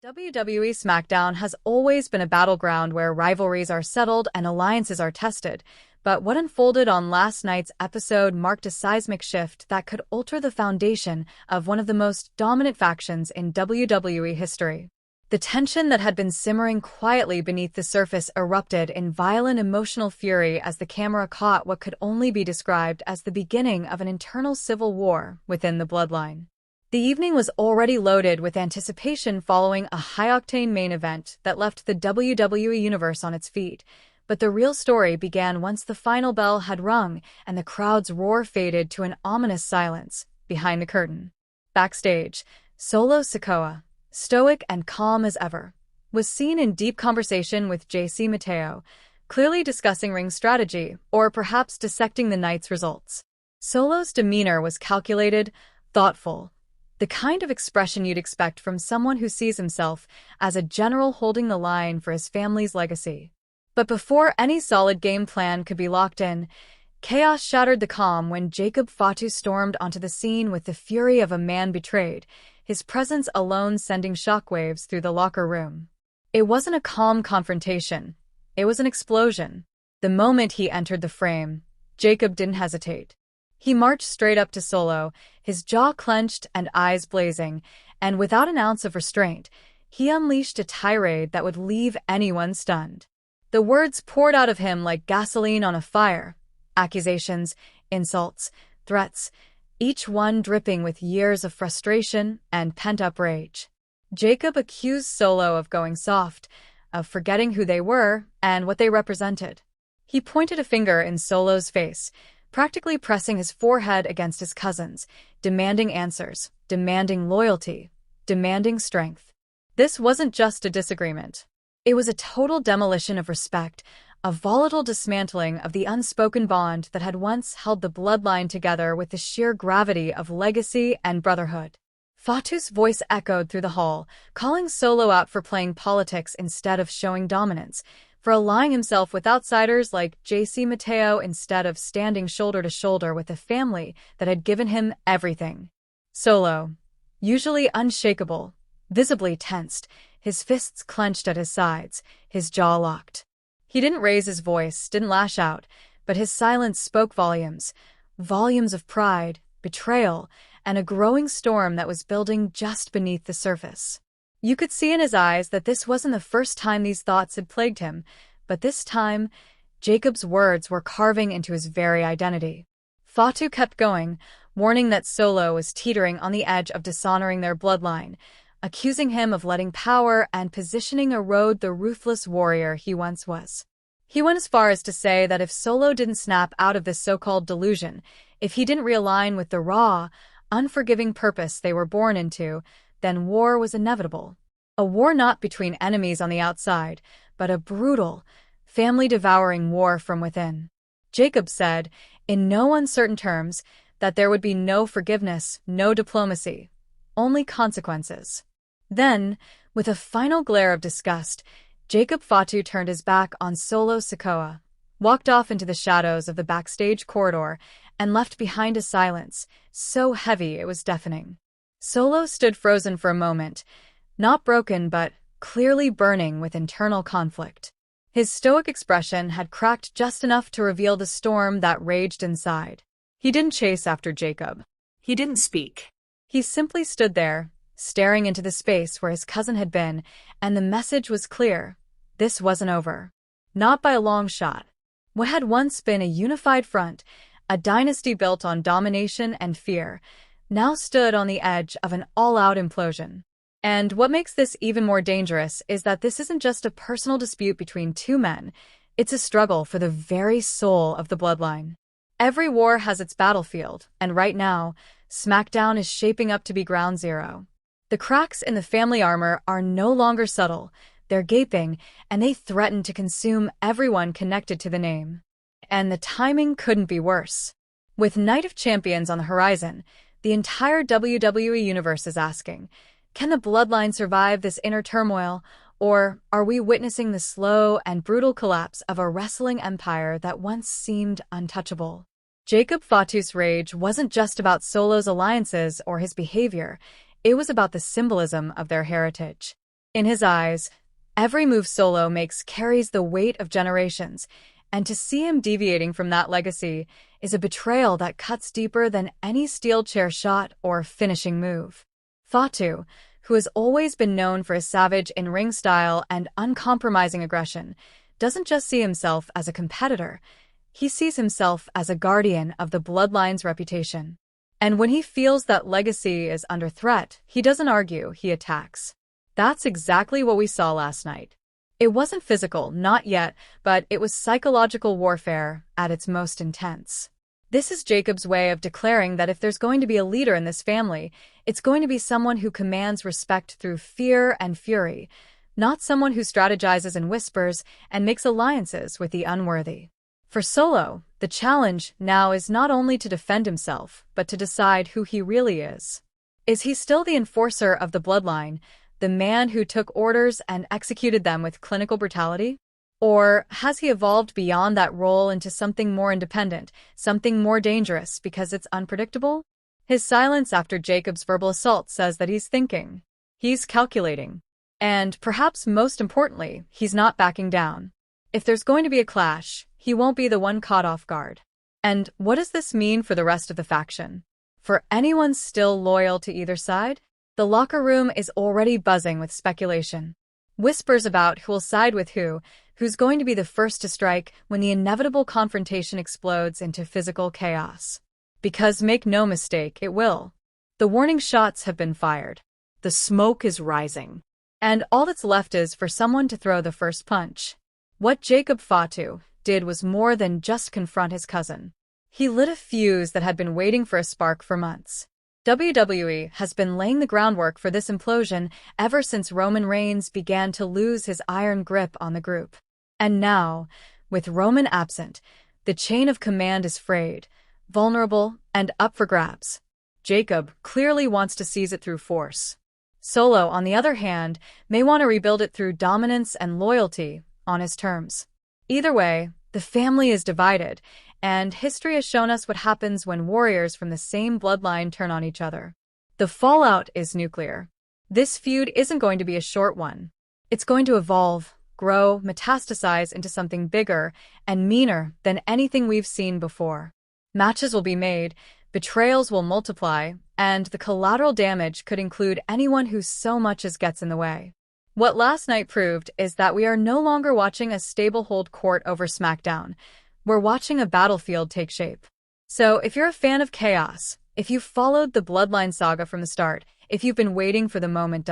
WWE SmackDown has always been a battleground where rivalries are settled and alliances are tested, but what unfolded on last night's episode marked a seismic shift that could alter the foundation of one of the most dominant factions in WWE history. The tension that had been simmering quietly beneath the surface erupted in violent emotional fury as the camera caught what could only be described as the beginning of an internal civil war within the Bloodline. The evening was already loaded with anticipation following a high-octane main event that left the WWE Universe on its feet, but the real story began once the final bell had rung and the crowd's roar faded to an ominous silence behind the curtain. Backstage, Solo Sikoa, stoic and calm as ever, was seen in deep conversation with JC Mateo, clearly discussing ring strategy or perhaps dissecting the night's results. Solo's demeanor was calculated, thoughtful, the kind of expression you'd expect from someone who sees himself as a general holding the line for his family's legacy. But before any solid game plan could be locked in, chaos shattered the calm when Fatu stormed onto the scene with the fury of a man betrayed, his presence alone sending shockwaves through the locker room. It wasn't a calm confrontation. It was an explosion. The moment he entered the frame, Jacob didn't hesitate. He marched straight up to Solo, his jaw clenched and eyes blazing, and without an ounce of restraint, he unleashed a tirade that would leave anyone stunned. The words poured out of him like gasoline on a fire, accusations, insults, threats, each one dripping with years of frustration and pent-up rage. Jacob accused Solo of going soft, of forgetting who they were and what they represented. He pointed a finger in Solo's face, practically pressing his forehead against his cousin's, demanding answers, demanding loyalty, demanding strength. This wasn't just a disagreement. It was a total demolition of respect, a volatile dismantling of the unspoken bond that had once held the Bloodline together with the sheer gravity of legacy and brotherhood. Fatu's voice echoed through the hall, calling Solo out for playing politics instead of showing dominance, for allying himself with outsiders like JC Mateo instead of standing shoulder to shoulder with a family that had given him everything. Solo, usually unshakable, visibly tensed, his fists clenched at his sides, his jaw locked. He didn't raise his voice, didn't lash out, but his silence spoke volumes, volumes of pride, betrayal, and a growing storm that was building just beneath the surface. You could see in his eyes that this wasn't the first time these thoughts had plagued him, but this time, Jacob's words were carving into his very identity. Fatu kept going, warning that Solo was teetering on the edge of dishonoring their bloodline, accusing him of letting power and positioning erode the ruthless warrior he once was. He went as far as to say that if Solo didn't snap out of this so-called delusion, if he didn't realign with the raw, unforgiving purpose they were born into, then war was inevitable. A war not between enemies on the outside, but a brutal, family-devouring war from within. Jacob said, in no uncertain terms, that there would be no forgiveness, no diplomacy, only consequences. Then, with a final glare of disgust, Fatu turned his back on Solo Sikoa, walked off into the shadows of the backstage corridor, and left behind a silence, so heavy it was deafening. Solo stood frozen for a moment, not broken but clearly burning with internal conflict. His stoic expression had cracked just enough to reveal the storm that raged inside. He didn't chase after Jacob. He didn't speak. He simply stood there, staring into the space where his cousin had been, and the message was clear. This wasn't over. Not by a long shot. What had once been a unified front, a dynasty built on domination and fear, now stood on the edge of an all-out implosion. And what makes this even more dangerous is that this isn't just a personal dispute between two men, it's a struggle for the very soul of the Bloodline. Every war has its battlefield, and right now, SmackDown is shaping up to be ground zero. The cracks in the family armor are no longer subtle, they're gaping, and they threaten to consume everyone connected to the name. And the timing couldn't be worse. With Night of Champions on the horizon, the entire WWE Universe is asking, can the Bloodline survive this inner turmoil, or are we witnessing the slow and brutal collapse of a wrestling empire that once seemed untouchable? Fatu's rage wasn't just about Solo's alliances or his behavior, it was about the symbolism of their heritage. In his eyes, every move Solo makes carries the weight of generations, and to see him deviating from that legacy is a betrayal that cuts deeper than any steel chair shot or finishing move. Fatu, who has always been known for his savage in-ring style and uncompromising aggression, doesn't just see himself as a competitor, he sees himself as a guardian of the Bloodline's reputation. And when he feels that legacy is under threat, he doesn't argue, he attacks. That's exactly what we saw last night. It wasn't physical, not yet, but it was psychological warfare at its most intense. This is Jacob's way of declaring that if there's going to be a leader in this family, it's going to be someone who commands respect through fear and fury, not someone who strategizes and whispers and makes alliances with the unworthy. For Solo, the challenge now is not only to defend himself, but to decide who he really is. Is he still the enforcer of the Bloodline, the man who took orders and executed them with clinical brutality? Or has he evolved beyond that role into something more independent, something more dangerous because it's unpredictable? His silence after Jacob's verbal assault says that he's thinking. He's calculating. And perhaps most importantly, he's not backing down. If there's going to be a clash, he won't be the one caught off guard. And what does this mean for the rest of the faction? For anyone still loyal to either side? The locker room is already buzzing with speculation. Whispers about who will side with who's going to be the first to strike when the inevitable confrontation explodes into physical chaos. Because make no mistake, it will. The warning shots have been fired. The smoke is rising. And all that's left is for someone to throw the first punch. What Jacob Fatu did was more than just confront his cousin. He lit a fuse that had been waiting for a spark for months. WWE has been laying the groundwork for this implosion ever since Roman Reigns began to lose his iron grip on the group. And now, with Roman absent, the chain of command is frayed, vulnerable, and up for grabs. Jacob clearly wants to seize it through force. Solo, on the other hand, may want to rebuild it through dominance and loyalty on his terms. Either way, the family is divided, and history has shown us what happens when warriors from the same bloodline turn on each other. The fallout is nuclear. This feud isn't going to be a short one. It's going to evolve, grow, metastasize into something bigger and meaner than anything we've seen before. Matches will be made, betrayals will multiply, and the collateral damage could include anyone who so much as gets in the way. What last night proved is that we are no longer watching a stable hold court over SmackDown. We're watching a battlefield take shape. So if you're a fan of chaos, if you've followed the Bloodline saga from the start, if you've been waiting for the moment